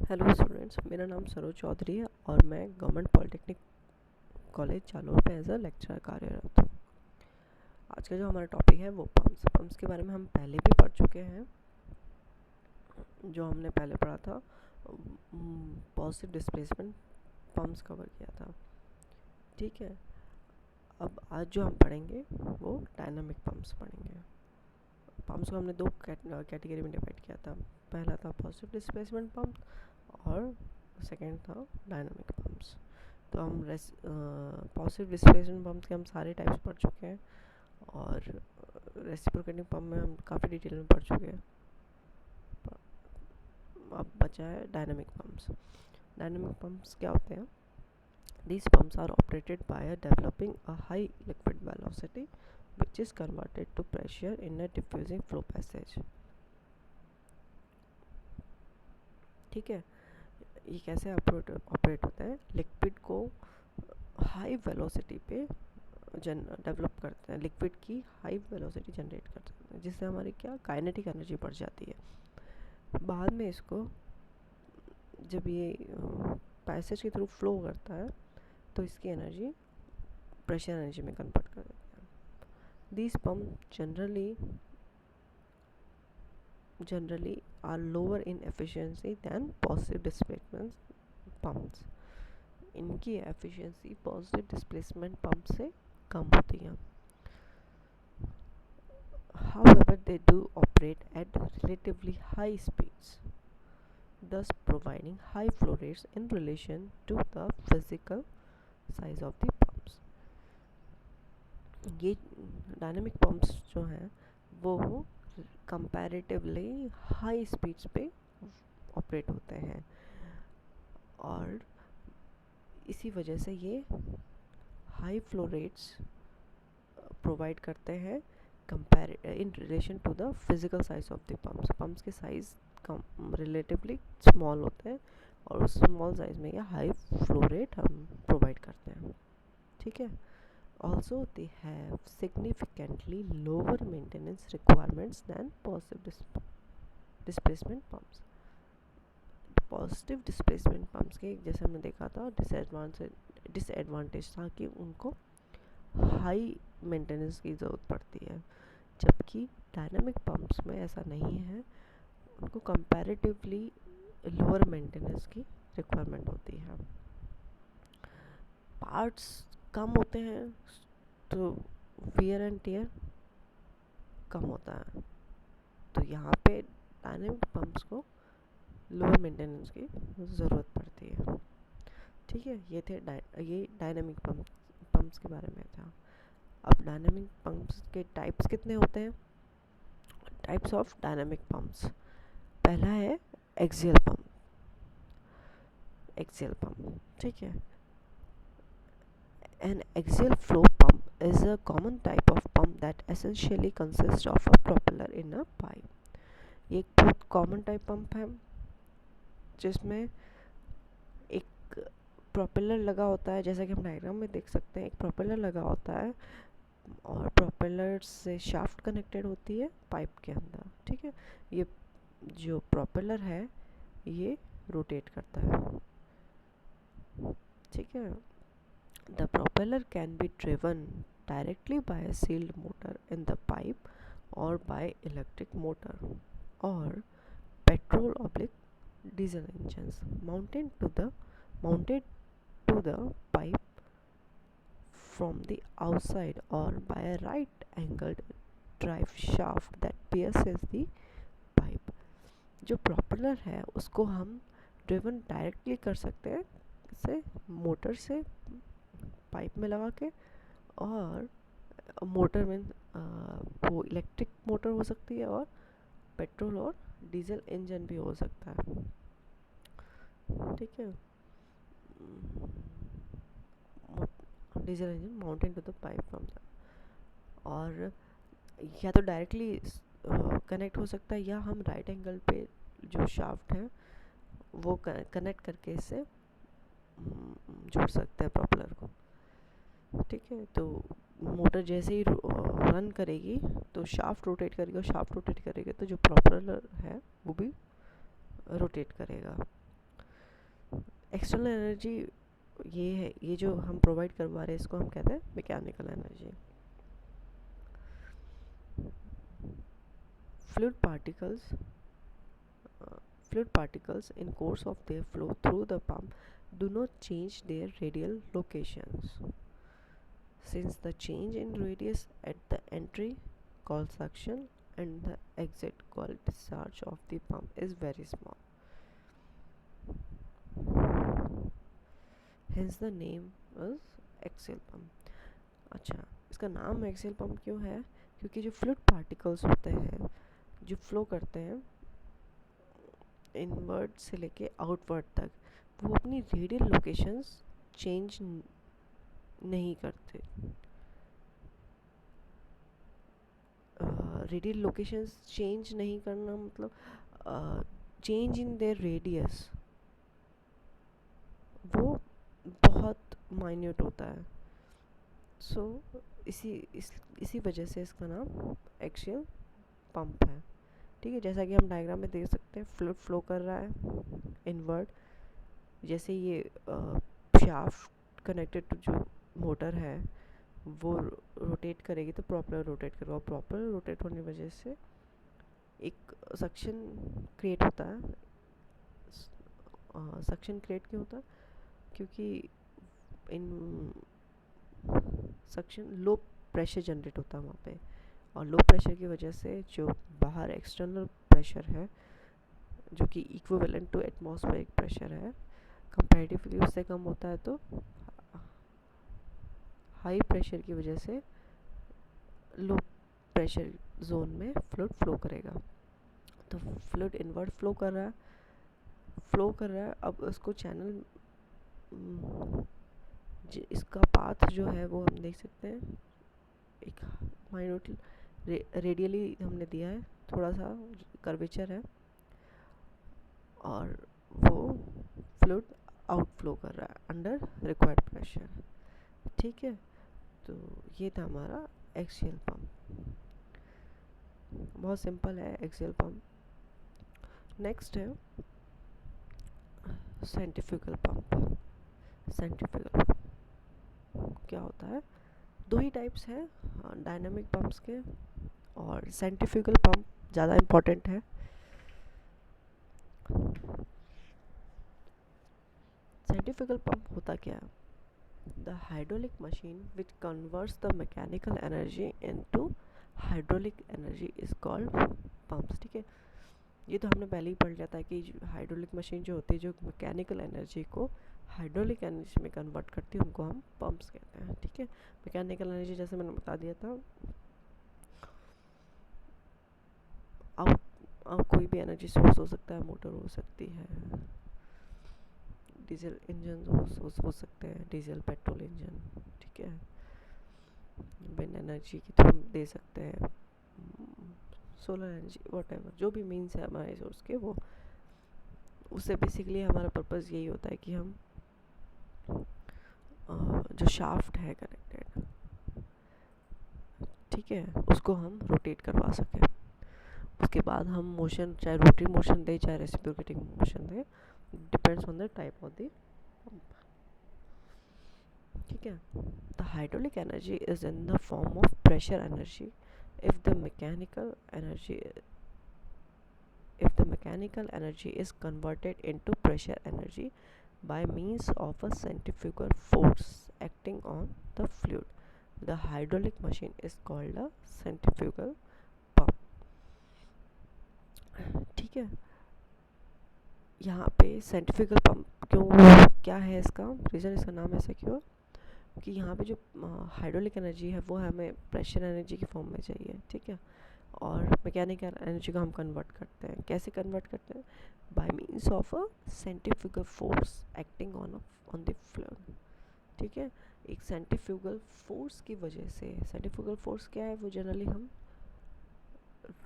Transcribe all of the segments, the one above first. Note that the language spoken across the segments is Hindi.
हेलो स्टूडेंट्स, मेरा नाम सरोज चौधरी है और मैं गवर्नमेंट पॉलिटेक्निक कॉलेज जालोर में एज अ लेक्चरर कार्यरत हूँ। आज का जो हमारा टॉपिक है वो पंप्स के बारे में हम पहले भी पढ़ चुके हैं। जो हमने पहले पढ़ा था पॉजिटिव डिस्प्लेसमेंट पंप्स कवर किया था। ठीक है, अब आज जो हम पढ़ेंगे वो डायनामिक पंप्स पढ़ेंगे। पंप्स को हमने दो कैटेगरी में डिवाइड किया था। पहला था पॉजिटिव डिस्प्लेसमेंट पंप और सेकेंड था डायनामिक पंप्स। तो हम पॉजिटिव डिस्प्लेसमेंट पंप के हम सारे टाइप्स पढ़ चुके हैं और रेसिप्रोकेटिंग पंप में हम काफ़ी डिटेल में पढ़ चुके हैं। अब बचा है डायनामिक पंप्स। डायनामिक पंप्स क्या होते हैं? These pumps are operated by developing a high liquid velocity which is converted to pressure in a diffusing flow passage. ठीक है, ये कैसे ऑपरेट होता है? लिक्विड को हाई वेलोसिटी पे डेवलप करते हैं, लिक्विड की हाई वेलोसिटी जनरेट करते हैं जिससे हमारी क्या काइनेटिक एनर्जी बढ़ जाती है। बाद में इसको जब ये पैसेज के थ्रू फ्लो करता है तो इसकी एनर्जी प्रेशर एनर्जी में कन्वर्ट कर देते हैं। These pumps generally are lower in efficiency than positive displacement pumps. इनकी एफिशिएंसी पॉजिटिव डिस्प्लेसमेंट पंप से कम होती है। However, they do operate at relatively high speeds, thus providing high flow rates in relation to the physical size of the pumps. ये डायनेमिक पंप्स जो हैं वो कंपैरेटिवली हाई स्पीड्स पे ऑपरेट होते हैं और इसी वजह से ये हाई फ्लो रेट्स प्रोवाइड करते हैं in relation to the physical size of the pumps के साइज कम रिलेटिवली स्मॉल होते हैं और उस स्मॉल साइज में ये हाई फ्लो रेट हम प्रोवाइड करते हैं। ठीक है, also they have significantly lower maintenance requirements than positive displacement pumps. Positive displacement pumps के जैसे हमने देखा था डिसएडवांटेज था कि उनको हाई मेंटेनेंस की ज़रूरत पड़ती है, जबकि डायनामिक पंप्स में ऐसा नहीं है, उनको कंपैरेटिवली लोअर मेंटेनेंस की रिक्वायरमेंट होती है। पार्ट्स कम होते हैं तो वियर एंड टियर कम होता है, तो यहाँ पे डायनेमिक पंप्स को लोअर मेंटेनेंस की ज़रूरत पड़ती है। ठीक है, ये डायनेमिक पंप्स के बारे में था। अब डायनेमिक पंप्स के टाइप्स कितने होते हैं? Types of dynamic pumps. पहला है एक्सियल पंप। ठीक है, an axial flow pump is a common type of pump that essentially consists of a propeller in a pipe. ये एक बहुत कॉमन टाइप पंप है जिसमें एक प्रोपेलर लगा होता है, जैसा कि हम डायग्राम में देख सकते हैं। एक प्रोपेलर लगा होता है और प्रोपेलर से शाफ्ट कनेक्टेड होती है पाइप के अंदर। ठीक है, ये जो प्रोपेलर है ये रोटेट करता है। ठीक है, the propeller can be driven directly by a sealed motor in the pipe or by electric motor or petrol/diesel engines mounted to the pipe from the outside or by a right angled drive shaft that pierces the pipe. जो प्रोपेलर है उसको हम ड्रिवन डायरेक्टली कर सकते हैं इसे मोटर से पाइप में लगा के, और मोटर में वो इलेक्ट्रिक मोटर हो सकती है और पेट्रोल और डीजल इंजन भी हो सकता है। ठीक है, diesel engine mounted to the pipe from, और या तो डायरेक्टली कनेक्ट हो सकता है या हम राइट एंगल पे जो शाफ्ट है वो कनेक्ट करके इससे जोड़ सकते हैं प्रोपेलर को। ठीक है, तो मोटर जैसे ही रन करेगी तो शाफ्ट रोटेट करेगी और शाफ्ट रोटेट करेगी तो जो प्रोपेलर है वो भी रोटेट करेगा। एक्सटर्नल एनर्जी ये है, ये जो हम प्रोवाइड करवा रहे हैं इसको हम कहते हैं mechanical energy. Fluid particles fluid particles in course of their flow through the pump do not change their radial locations, since the change in radius at the entry called suction and the exit called discharge of the pump is very small. Hence the name is axial pump. अच्छा, इसका नाम एक्सियल पंप क्यों है? क्योंकि जो फ्लूइड पार्टिकल्स होते हैं जो फ्लो करते हैं इनवर्ड से लेके आउटवर्ड तक, वो अपनी रेडियल लोकेशंस चेंज नहीं करते. रेडियल लोकेशंस चेंज नहीं करना मतलब चेंज इन देयर रेडियस वो बहुत माइन्यूट होता है. सो इसी वजह से इसका नाम एक्सियल पंप है. ठीक है, जैसा कि हम डायग्राम में देख सकते हैं, फ्लूइड फ्लो कर रहा है इनवर्ड. जैसे ये शाफ्ट कनेक्टेड टू जो मोटर है वो रोटेट करेगी तो प्रॉपर रोटेट करेगा, और प्रॉपर रोटेट होने की वजह से एक सक्शन क्रिएट होता है. सक्शन क्रिएट क्यों होता है? क्योंकि इन सक्शन लो प्रेशर जनरेट होता है वहाँ पे, और लो प्रेशर की वजह से जो बाहर एक्सटर्नल प्रेशर है जो कि इक्विवेलेंट टू एटमॉस्फेरिक प्रेशर है, कंपैरेटिवली उससे कम होता है, तो हाई प्रेशर की वजह से लो प्रेशर जोन में फ्लूइड फ्लो करेगा. तो फ्लूइड इनवर्ड फ्लो कर रहा है. अब उसको चैनल इसका पाथ जो है वो हम देख सकते हैं, एक माइन्यूट रेडियली हमने दिया है, थोड़ा सा कर्वेचर है, और वो फ्लूइड आउटफ्लो कर रहा है अंडर रिक्वायर्ड प्रेशर. ठीक है, तो ये था हमारा एक्सियल पंप. बहुत सिंपल है एक्सियल पंप. नेक्स्ट है सेंट्रीफ्यूगल पंप. सेंट्रीफ्यूगल पंप क्या होता है? दो ही टाइप्स हैं, डायनामिक पंप्स के, और सेंट्रीफ्यूगल पंप ज़्यादा इम्पोर्टेंट है. सेंट्रीफ्यूगल पंप होता क्या है? The hydraulic machine which converts the mechanical energy into hydraulic energy is called pumps. ठीक है, ये तो हमने पहले ही पढ़ लिया था कि हाइड्रोलिक मशीन जो होती है जो मैकेनिकल एनर्जी को हाइड्रोलिक एनर्जी में कन्वर्ट करती है उनको हम पंप्स कहते हैं. ठीक है, मैकेनिकल एनर्जी जैसे मैंने बता दिया था, अब कोई भी एनर्जी सोर्स हो सकता है, मोटर हो सकती है, डीजल इंजन हो सकते हैं, डीजल पेट्रोल इंजन. ठीक है, विंड एनर्जी की तो हम दे सकते हैं, सोलर एनर्जी, व्हाटएवर जो भी मीन्स है हमारे सोर्स के, वो उससे बेसिकली हमारा पर्पस यही होता है कि हम जो शाफ्ट है कनेक्टेड, ठीक है, उसको हम रोटेट करवा सकें. उसके बाद हम मोशन, चाहे रोटरी मोशन दे चाहे reciprocating motion they, depends on the type of the pump. ठीक है, the hydraulic energy is in the form of pressure energy if the mechanical energy is converted into pressure energy by means of a centrifugal force acting on the fluid. The hydraulic machine is called a centrifugal pump. ठीक है, यहाँ पे सेंट्रीफ्यूगल पंप क्यों, क्या है इसका रीज़न, इसका नाम ऐसा क्यों? कि यहाँ पे जो हाइड्रोलिक एनर्जी है वो हमें प्रेशर एनर्जी की फॉर्म में चाहिए. ठीक है, और मैकेनिकल एनर्जी को हम कन्वर्ट करते हैं. कैसे कन्वर्ट करते हैं? Bye means of a centrifugal force acting on the fluid. ठीक है, एक सेंट्रीफ्यूगल फोर्स की वजह से, सेंट्रीफ्यूगल फोर्स क्या है? वो जनरली हम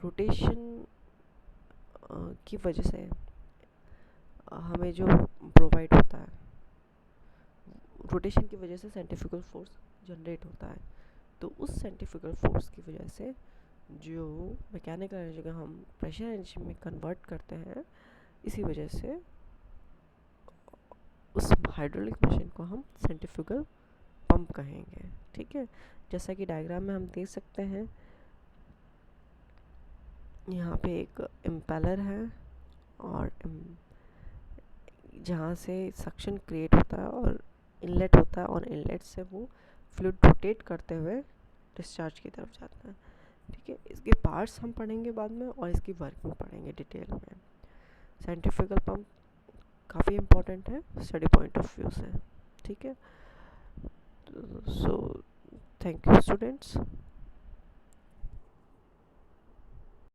रोटेशन की वजह से हमें जो प्रोवाइड होता है, रोटेशन की वजह से सेंट्रीफ्यूगल फोर्स जनरेट होता है. तो उस सेंट्रीफ्यूगल फोर्स की वजह से जो मैकेनिकल एनर्जी को हम प्रेशर एनर्जी में कन्वर्ट करते हैं, इसी वजह से हाइड्रोलिक मशीन को हम सेंट्रीफ्यूगल पंप कहेंगे। ठीक है, जैसा कि डायग्राम में हम देख सकते हैं, यहाँ पे एक इम्पेलर है और जहाँ से सक्शन क्रिएट होता है और इनलेट होता है, और इनलेट से वो फ्लूइड रोटेट करते हुए डिस्चार्ज की तरफ जाता है। ठीक है, इसके पार्ट्स हम पढ़ेंगे बाद में और इसकी वर्किंग पढ़ेंगे डिटेल में। सेंट्रीफ्यूगल पंप काफ़ी इम्पोर्टेंट है स्टडी पॉइंट ऑफ व्यू से। ठीक है, सो थैंक यू स्टूडेंट्स।